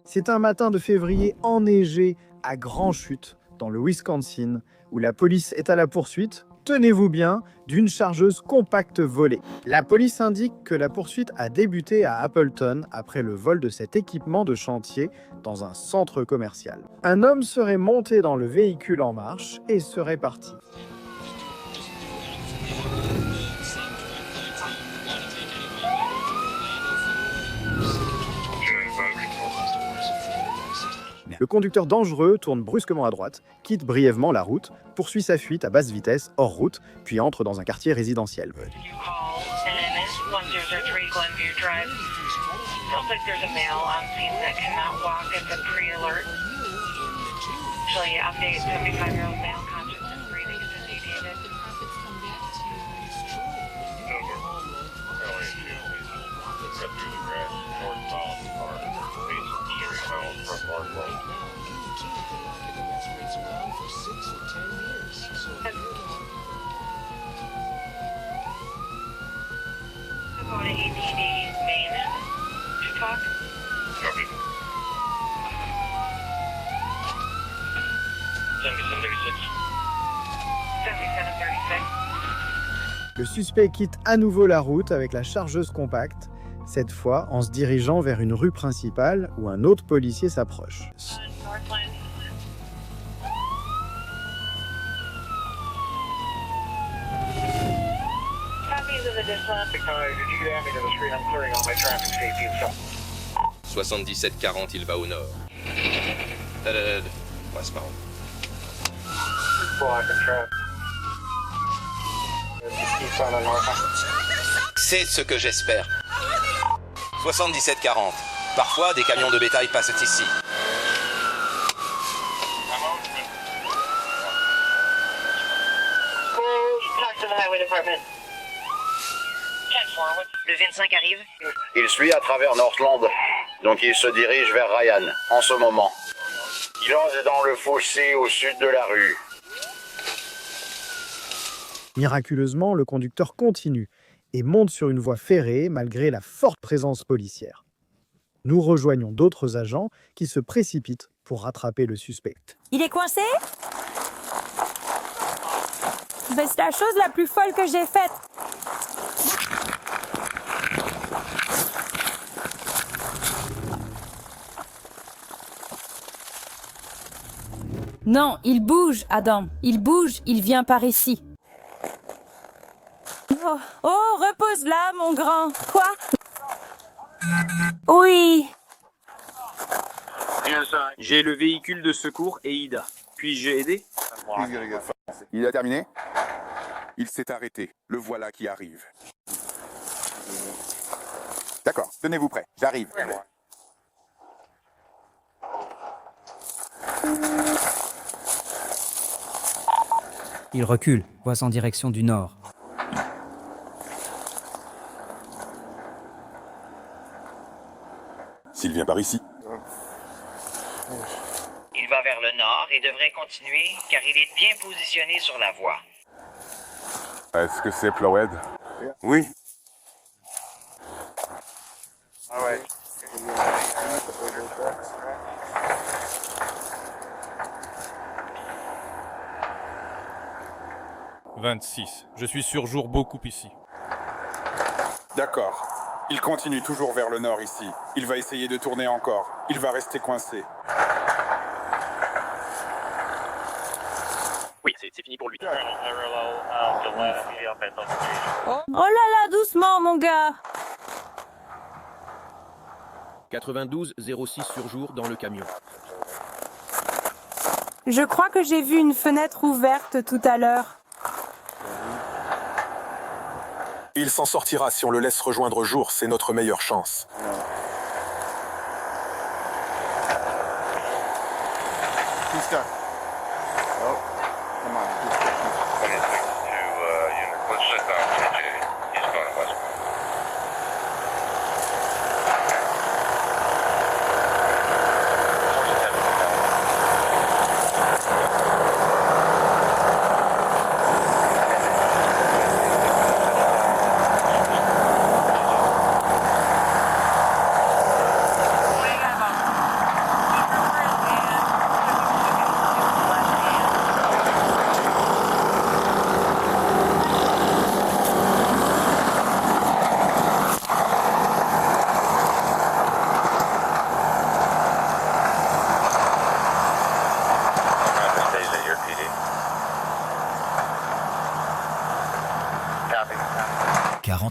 C'est un matin de février enneigé à Grand Chute, dans le Wisconsin, où la police est à la poursuite, tenez-vous bien, d'une chargeuse compacte volée. La police indique que la poursuite a débuté à Appleton après le vol de cet équipement de chantier dans un centre commercial. Un homme serait monté dans le véhicule en marche et serait parti. Le conducteur dangereux tourne brusquement à droite, quitte brièvement la route, poursuit sa fuite à basse vitesse hors route, puis entre dans un quartier résidentiel. Le suspect quitte à nouveau la route avec la chargeuse compacte, cette fois en se dirigeant vers une rue principale où un autre policier s'approche. « 77-40, il va au nord. Westbound. C'est ce que j'espère. 77-40. Parfois, des camions de bétail passent ici. Le 25 arrive. Il suit à travers Northland, donc il se dirige vers Ryan, en ce moment. Il entre dans le fossé au sud de la rue. Miraculeusement, le conducteur continue et monte sur une voie ferrée malgré la forte présence policière. Nous rejoignons d'autres agents qui se précipitent pour rattraper le suspect. Il est coincé? Ben, c'est la chose la plus folle que j'ai faite. Non, il bouge, Adam. Il bouge, il vient par ici. Oh, repose là, mon grand. Quoi? Oui. J'ai le véhicule de secours et Ida. Puis-je aider? Il a terminé? Il s'est arrêté. Le voilà qui arrive. D'accord, tenez-vous prêts. J'arrive. Il recule, voit en direction du nord. S'il vient par ici. Il va vers le nord et devrait continuer car il est bien positionné sur la voie. Est-ce que c'est Plowhead? Oui. Ah ouais. 26. Je suis sur jour beaucoup ici. D'accord. Il continue toujours vers le nord ici. Il va essayer de tourner encore. Il va rester coincé. Oui, c'est fini pour lui. Oh là là, doucement, mon gars. 92-06 sur jour dans le camion. Je crois que j'ai vu une fenêtre ouverte tout à l'heure. Il s'en sortira si on le laisse rejoindre jour, c'est notre meilleure chance.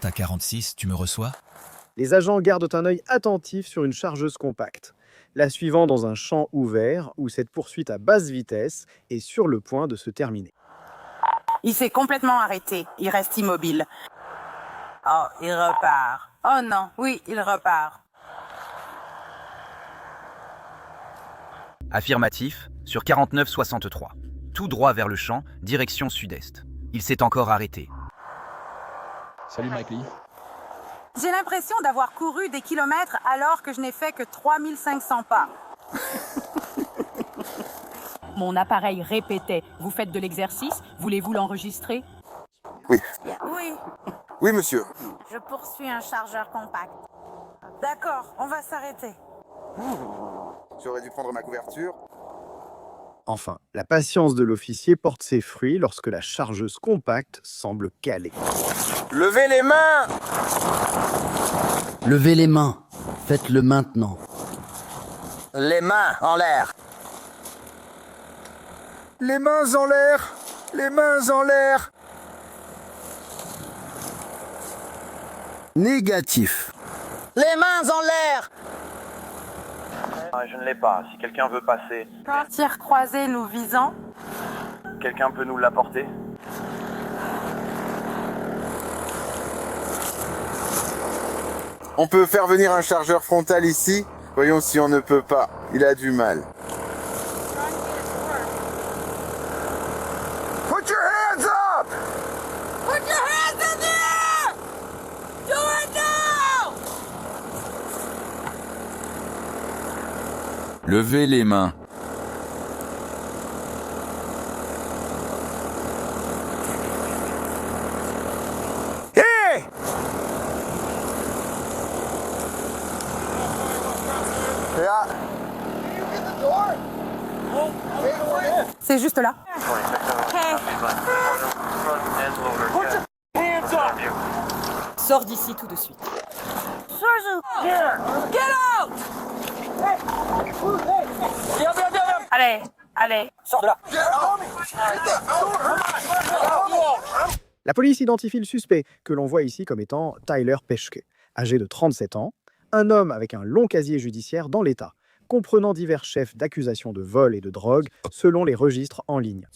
40 à 46, tu me reçois? Les agents gardent un œil attentif sur une chargeuse compacte, la suivant dans un champ ouvert où cette poursuite à basse vitesse est sur le point de se terminer. Il s'est complètement arrêté. Il reste immobile. Oh, il repart. Oh non, oui, il repart. Affirmatif, sur 49-63. Tout droit vers le champ, direction sud-est. Il s'est encore arrêté. Salut Mike Lee. J'ai l'impression d'avoir couru des kilomètres alors que je n'ai fait que 3500 pas. Mon appareil répétait. Vous faites de l'exercice? Voulez-vous l'enregistrer? Oui. Oui, Oui, monsieur. je poursuis un chargeur compact. D'accord, on va s'arrêter. J'aurais dû prendre ma couverture. Enfin, la patience de l'officier porte ses fruits lorsque la chargeuse compacte semble calée. Levez les mains! Levez les mains. Faites-le maintenant. Les mains en l'air! Les mains en l'air! Les mains en l'air! Négatif. Les mains en l'air! Je ne l'ai pas. Si quelqu'un veut passer, Tir croisé nous visant. quelqu'un peut nous l'apporter. On peut faire venir un chargeur frontal ici? Voyons si on ne peut pas. Il a du mal. Put your hands up! Put your hands in the air! Do it now! Levez les mains. Hey! C'est juste là. Sors d'ici tout de suite. Get out! Allez, allez. Sors de là! La police identifie le suspect, que l'on voit ici comme étant Tyler Peschke, âgé de 37 ans, un homme avec un long casier judiciaire dans l'État, comprenant divers chefs d'accusation de vol et de drogue selon les registres en ligne.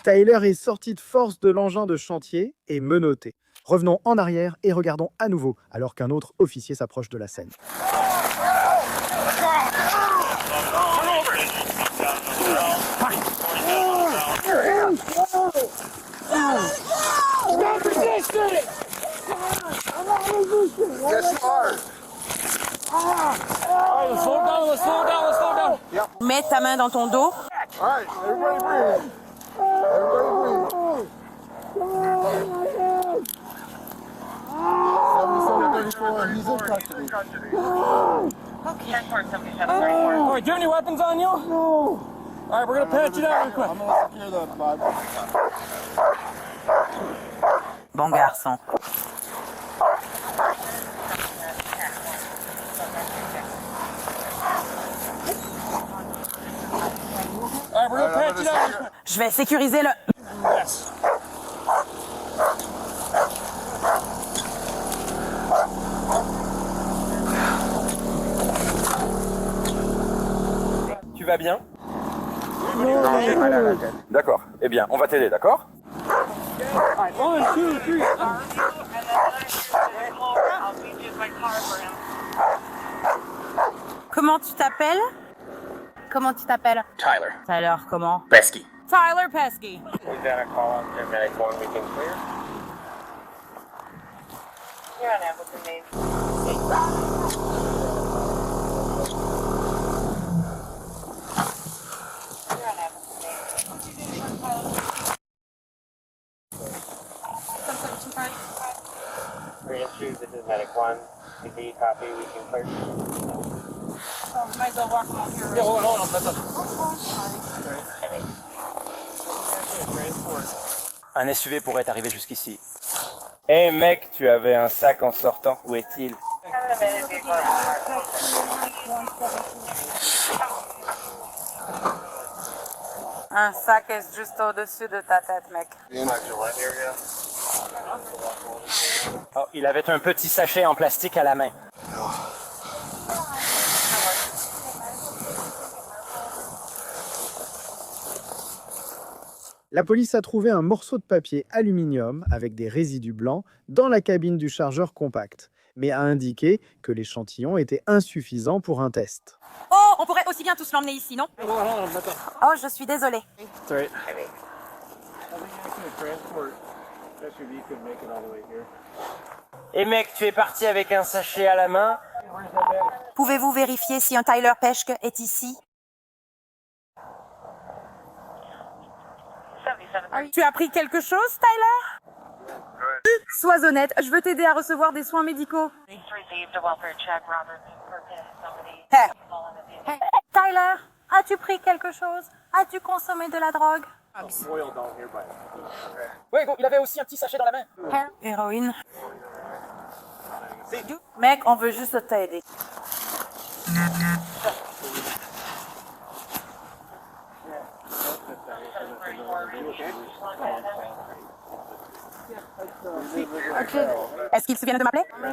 Tyler est sorti de force de l'engin de chantier et menotté. Revenons en arrière et regardons à nouveau alors qu'un autre officier s'approche de la scène. Mets ta main dans ton dos. Alright, do you have any weapons on you? No. Alright, we're gonna patch it out real quick. Bon garçon. Alright, we're gonna patch it out real quick. Je vais sécuriser le... Yes. Tu vas bien? D'accord. Eh bien, on va t'aider, d'accord? Comment tu t'appelles? Comment tu t'appelles? Tyler. Tyler, comment? Pesky. Tyler Pesky. We've got a call out there, medic 1, we can clear. You're on Appleton, Maine. This is medic 1. If you copy, we can clear. Might as well walk along here. Yeah, hold on, that's up. Un SUV pourrait être arrivé jusqu'ici. Eh mec, tu avais un sac en sortant. Où est-il? Un sac est juste au-dessus de ta tête, mec. Oh, il avait un petit sachet en plastique à la main. La police a trouvé un morceau de papier aluminium avec des résidus blancs dans la cabine du chargeur compact, mais a indiqué que l'échantillon était insuffisant pour un test. Oh, on pourrait aussi bien tous l'emmener ici, non? Oh, je suis désolée. Et mec, tu es parti avec un sachet à la main? Pouvez-vous vérifier si un Tyler Peschke est ici? Tu as pris quelque chose, Tyler? Sois honnête, je veux t'aider à recevoir des soins médicaux. Hey, Tyler, as-tu pris quelque chose? As-tu consommé de la drogue? Oui, il avait aussi un petit sachet dans la main. Héroïne. Mec, on veut juste t'aider. Est-ce qu'ils se souviennent de m'appeler? Ils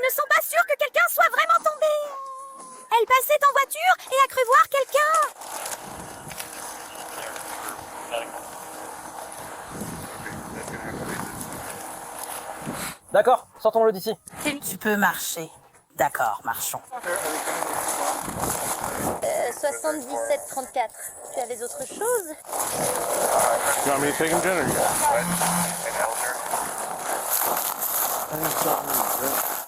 ne sont pas sûrs que quelqu'un soit vraiment tombé. Elle passait en voiture et a cru voir quelqu'un. D'accord, sortons-le d'ici. Tu peux marcher. D'accord, marchons. 77-34. Tu avais autre chose?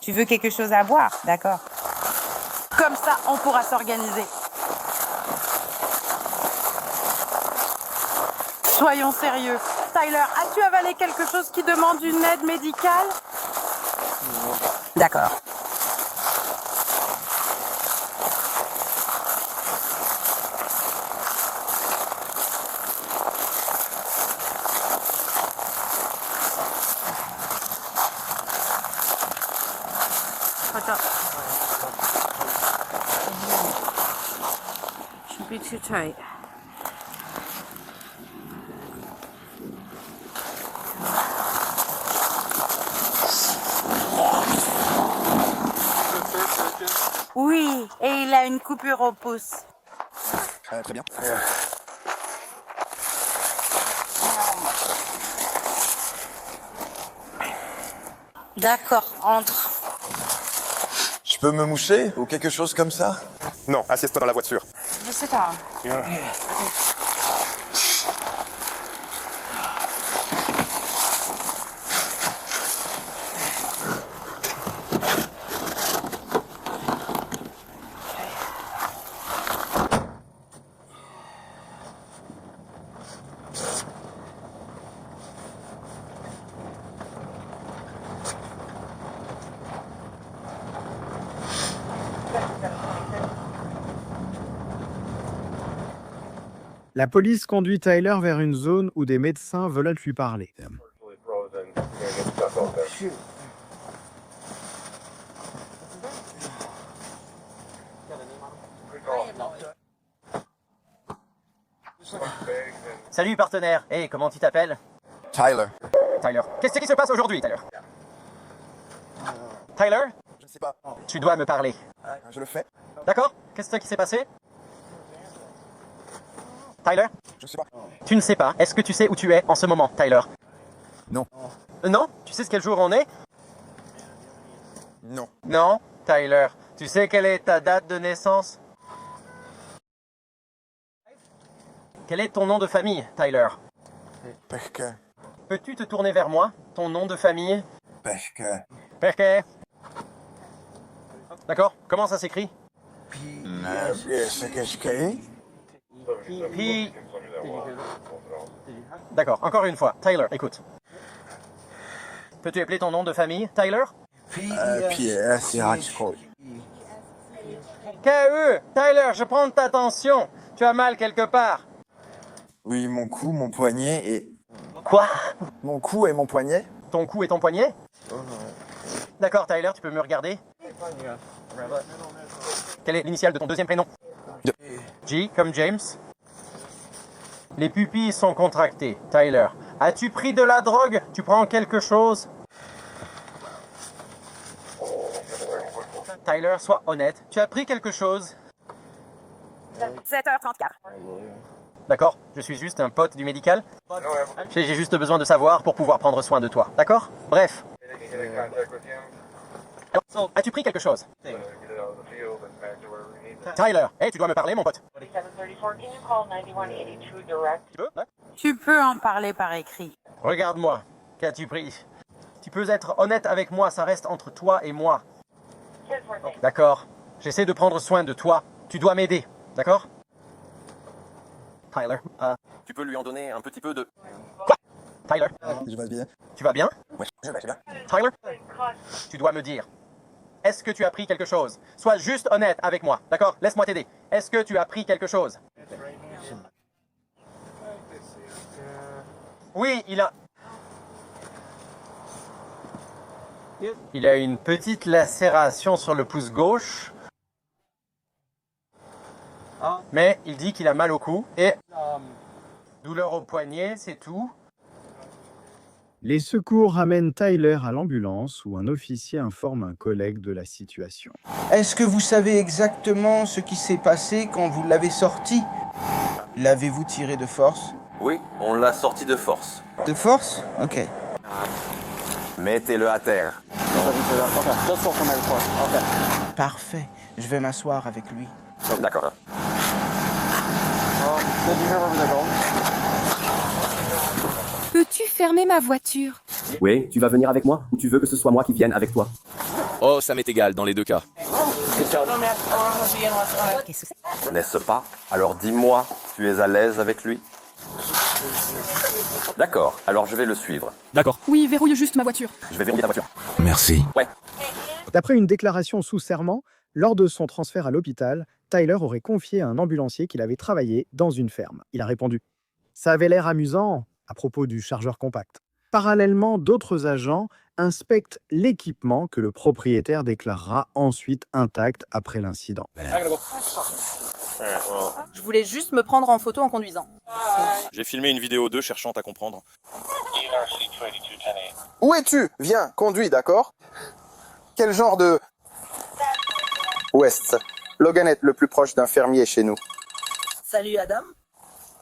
Tu veux quelque chose à boire? D'accord. Comme ça, on pourra s'organiser. Soyons sérieux. Tyler, as-tu avalé quelque chose qui demande une aide médicale? D'accord. Should be too tight. Oui, et il a une coupure au pouce. Très bien. D'accord, entre. Je peux me moucher ou quelque chose comme ça? Non, assieds-toi dans la voiture. Je sais pas. La police conduit Tyler vers une zone où des médecins veulent lui parler. Salut partenaire, hey, comment tu t'appelles? Tyler. Tyler. Qu'est-ce qui se passe aujourd'hui, Tyler? Tyler? Je ne sais pas. Tu dois me parler. Je le fais. D'accord? Qu'est-ce qui s'est passé? Tyler? Je ne sais pas. Tu ne sais pas. Est-ce que tu sais où tu es en ce moment, Tyler? Non. Non? Tu sais quel jour on est? Non. Non? Tyler, tu sais quelle est ta date de naissance? Quel est ton nom de famille, Tyler? Peschke. Peux-tu te tourner vers moi? Ton nom de famille? Peschke. Peschke. D'accord? Comment ça s'écrit? P. D'accord, encore une fois. Tyler, écoute. Peux-tu appeler ton nom de famille, Tyler? K.E. Tyler, je prends ta tension. Tu as mal quelque part. Oui, mon cou, mon poignet et... Quoi? Mon cou et mon poignet. Ton cou et ton poignet? D'accord, Tyler, tu peux me regarder? Quelle est l'initiale de ton deuxième prénom? G comme James. Les pupilles sont contractées. Tyler, as-tu pris de la drogue? Tu prends quelque chose? Tyler, sois honnête. Tu as pris quelque chose? 7h34. D'accord, je suis juste un pote du médical. J'ai juste besoin de savoir pour pouvoir prendre soin de toi. D'accord? Bref. As-tu pris quelque chose? Tyler, hey, tu dois me parler, mon pote. Tu peux en parler par écrit. Regarde-moi. Qu'as-tu pris? Tu peux être honnête avec moi, ça reste entre toi et moi. D'accord. J'essaie de prendre soin de toi. Tu dois m'aider. D'accord? Tyler, tu peux lui en donner un petit peu de... Quoi? Tyler? Je vais bien. Tu vas bien? Oui, je vais bien. Tyler? Tu dois me dire. Est-ce que tu as pris quelque chose? Sois juste honnête avec moi. D'accord? Laisse-moi t'aider. Est-ce que tu as pris quelque chose? Oui, il a... Il a une petite lacération sur le pouce gauche. Mais il dit qu'il a mal au cou et... Douleur au poignet, c'est tout. Les secours ramènent Tyler à l'ambulance où un officier informe un collègue de la situation. Est-ce que vous savez exactement ce qui s'est passé quand vous l'avez sorti? L'avez-vous tiré de force? Oui, on l'a sorti de force. De force? Ok. Mettez-le à terre. Parfait. Je vais m'asseoir avec lui. D'accord. Peux-tu fermer ma voiture? Oui, tu vas venir avec moi ou tu veux que ce soit moi qui vienne avec toi? Oh, ça m'est égal dans les deux cas. N'est-ce pas? Alors dis-moi, tu es à l'aise avec lui? D'accord, alors je vais le suivre. D'accord. Oui, verrouille juste ma voiture. Je vais verrouiller ta voiture. Merci. Ouais. D'après une déclaration sous serment, lors de son transfert à l'hôpital, Tyler aurait confié à un ambulancier qu'il avait travaillé dans une ferme. Il a répondu « Ça avait l'air amusant » à propos du chargeur compact. Parallèlement, d'autres agents inspectent l'équipement que le propriétaire déclarera ensuite intact après l'incident. Je voulais juste me prendre en photo en conduisant. J'ai filmé une vidéo d'eux cherchant à comprendre. Où es-tu? Viens, conduis, d'accord? Quel genre de... West. Logan est le plus proche d'un fermier chez nous. Salut Adam.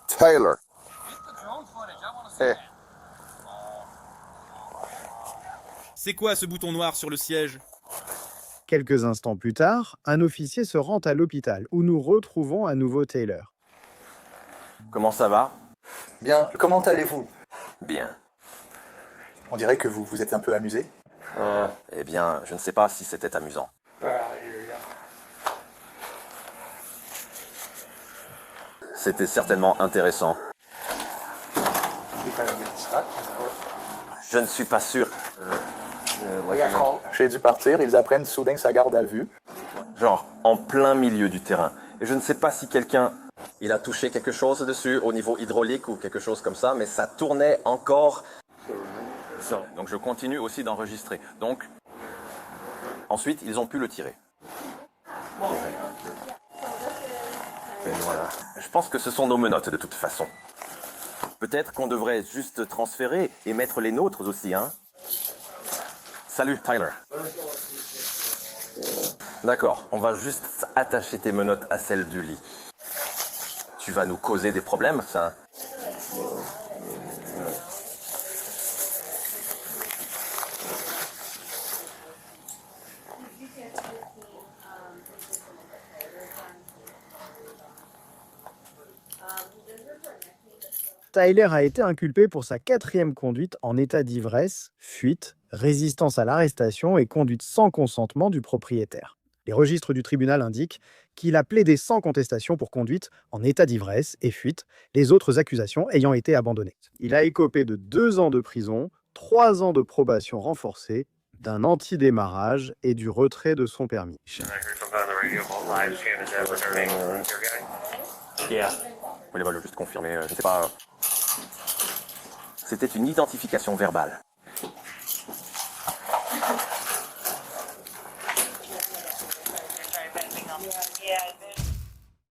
Tyler. C'est quoi ce bouton noir sur le siège? Quelques instants plus tard, un officier se rend à l'hôpital où nous retrouvons à nouveau Taylor. Comment ça va? Bien. Comment allez-vous? Bien. On dirait que vous vous êtes un peu amusé. Eh bien, je ne sais pas si c'était amusant. C'était certainement intéressant. Je ne suis pas sûr. J'ai dû partir, ils apprennent soudain sa garde à vue. Genre, en plein milieu du terrain. Et je ne sais pas si quelqu'un... Il a touché quelque chose dessus au niveau hydraulique ou quelque chose comme ça, mais ça tournait encore. Donc je continue aussi d'enregistrer. Donc, ensuite, ils ont pu le tirer. Et voilà. Je pense que ce sont nos menottes de toute façon. Peut-être qu'on devrait juste transférer et mettre les nôtres aussi, hein? Salut, Tyler. D'accord, on va juste attacher tes menottes à celles du lit. Tu vas nous causer des problèmes, ça? Tyler a été inculpé pour sa 4e conduite en état d'ivresse, fuite, résistance à l'arrestation et conduite sans consentement du propriétaire. Les registres du tribunal indiquent qu'il a plaidé sans contestation pour conduite en état d'ivresse et fuite, les autres accusations ayant été abandonnées. Il a écopé de 2 ans de prison, 3 ans de probation renforcée, d'un antidémarrage et du retrait de son permis. Oui, voilà, juste confirmer, je ne sais pas... C'était une identification verbale.